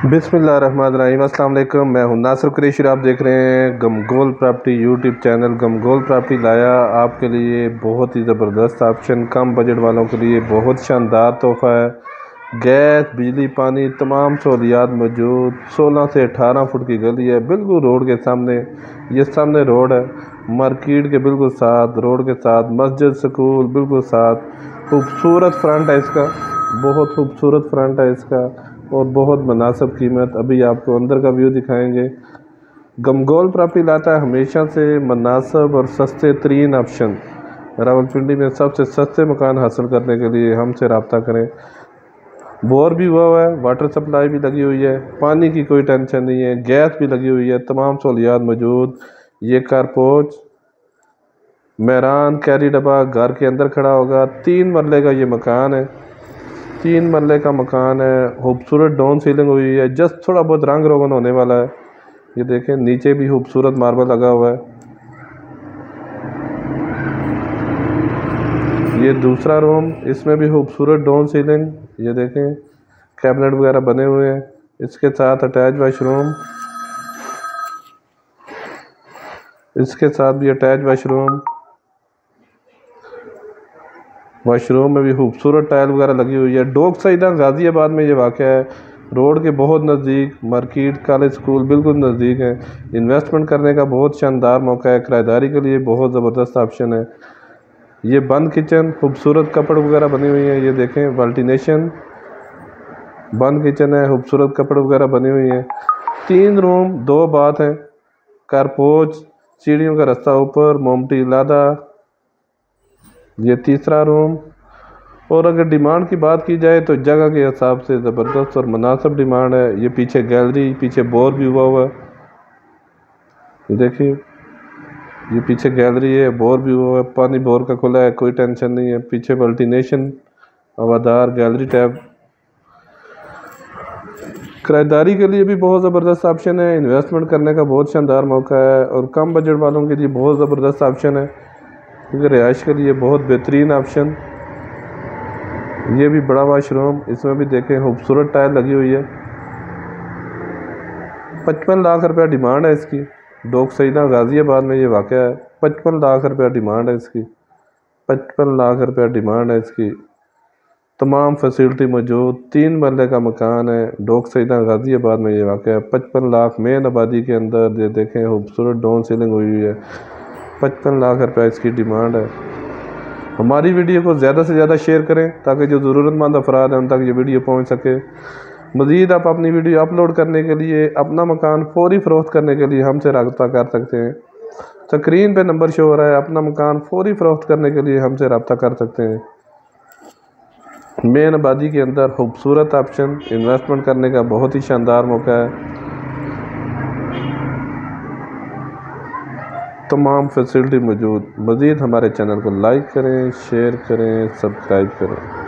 बिस्मिल्लाहिर्रहमानिर्रहीम। अस्सलाम वालेकुम। मैं हूं नासिर कुरैशी। आप देख रहे हैं गमगोल प्रॉपर्टी यूट्यूब चैनल। गमगोल प्रॉपर्टी लाया आपके लिए बहुत ही ज़बरदस्त ऑप्शन, कम बजट वालों के लिए बहुत शानदार तोहफ़ा है। गैस, बिजली, पानी, तमाम सहूलियात मौजूद। 16 से 18 फुट की गली है, बिल्कुल रोड के सामने। ये सामने रोड है, मार्केट के बिल्कुल साथ, रोड के साथ मस्जिद, स्कूल बिल्कुल साथ। खूबसूरत फ्रंट है इसका, बहुत खूबसूरत फ्रंट है इसका और बहुत मुनासिब कीमत। अभी आपको अंदर का व्यू दिखाएंगे। गमगोल प्रॉपर्टी लाता है हमेशा से मुनासिब और सस्ते तरीन ऑप्शन। रावलपिंडी में सबसे सस्ते मकान हासिल करने के लिए हमसे रब्ता करें। बोर भी हुआ है, वाटर सप्लाई भी लगी हुई है, पानी की कोई टेंशन नहीं है, गैस भी लगी हुई है, तमाम सहूलियात मौजूद। ये कारपोच, मैरान, कैरी डब्बा घर के अंदर खड़ा होगा। 3 मरले का ये मकान है, 3 मरले का मकान है। खूबसूरत डाउन सीलिंग हुई है, जस्ट थोड़ा बहुत रंग रोगन होने वाला है। ये देखें, नीचे भी खूबसूरत मार्बल लगा हुआ है। ये दूसरा रूम, इसमें भी खूबसूरत डाउन सीलिंग। ये देखें, कैबिनेट वगैरह बने हुए हैं। इसके साथ अटैच वाशरूम, इसके साथ भी अटैच वाशरूम। वाशरूम में भी खूबसूरत टाइल वगैरह लगी हुई है। डोक साइड गाज़ियाबाद में ये वाक़ है, रोड के बहुत नज़दीक, मार्केट, कॉलेज, स्कूल बिल्कुल नज़दीक है। इन्वेस्टमेंट करने का बहुत शानदार मौका है, किराएदारी के लिए बहुत ज़बरदस्त ऑप्शन है। ये बंद किचन, खूबसूरत कपड़ वगैरह बनी हुई है। ये देखें, वेंटिलेशन, बंद किचन है, खूबसूरत कपड़ वगैरह बनी हुई है। 3 रूम, 2 बाथ हैं, कारपोच, सीढ़ियों का रास्ता ऊपर, मोमटी लादा। ये तीसरा रूम। और अगर डिमांड की बात की जाए तो जगह के हिसाब से ज़बरदस्त और मुनासिब डिमांड है। ये पीछे गैलरी, पीछे बोर भी हुआ है। ये देखिए, ये पीछे गैलरी है, बोर भी हुआ है, पानी बोर का खुला है, कोई टेंशन नहीं है। पीछे वेंटिलेशन, हवादार गैलरी टैब। किराएदारी के लिए भी बहुत ज़बरदस्त ऑप्शन है, इन्वेस्टमेंट करने का बहुत शानदार मौका है और कम बजट वालों के लिए बहुत ज़बरदस्त ऑप्शन है, क्योंकि रिहाइश के लिए बहुत बेहतरीन ऑप्शन। ये भी बड़ा वाशरूम, इसमें भी देखें खूबसूरत टाइल लगी हुई है। 55 लाख रुपया डिमांड है इसकी। डोक सईदा गाज़ियाबाद में ये वाक़ है। 55 लाख रुपया डिमांड है इसकी, 55 लाख रुपया डिमांड है इसकी। तमाम फैसिलिटी मौजूद, 3 मरले का मकान है, डोक सईदा गाज़ियाबाद में ये वाक़ है। 55 लाख मेन आबादी के अंदर। ये देखें, खूबसूरत डाउन सीलिंग हुई हुई है। 55 लाख रुपया इसकी डिमांड है। हमारी वीडियो को ज़्यादा से ज़्यादा शेयर करें ताकि जो ज़रूरतमंद अफराद हैं उन तक ये वीडियो पहुंच सके। मज़ीद आप अपनी वीडियो अपलोड करने के लिए, अपना मकान फौरी फ़रोख्त करने के लिए हमसे रब्ता कर सकते हैं। स्क्रीन पे नंबर शो हो रहा है, अपना मकान फौरी फ़रोख्त करने के लिए हमसे रब्ता कर सकते हैं। मेन आबादी के अंदर खूबसूरत ऑप्शन, इन्वेस्टमेंट करने का बहुत ही शानदार मौका है। तमाम फैसिलिटी मौजूद। मज़ीद हमारे चैनल को लाइक करें, शेयर करें, सब्सक्राइब करें।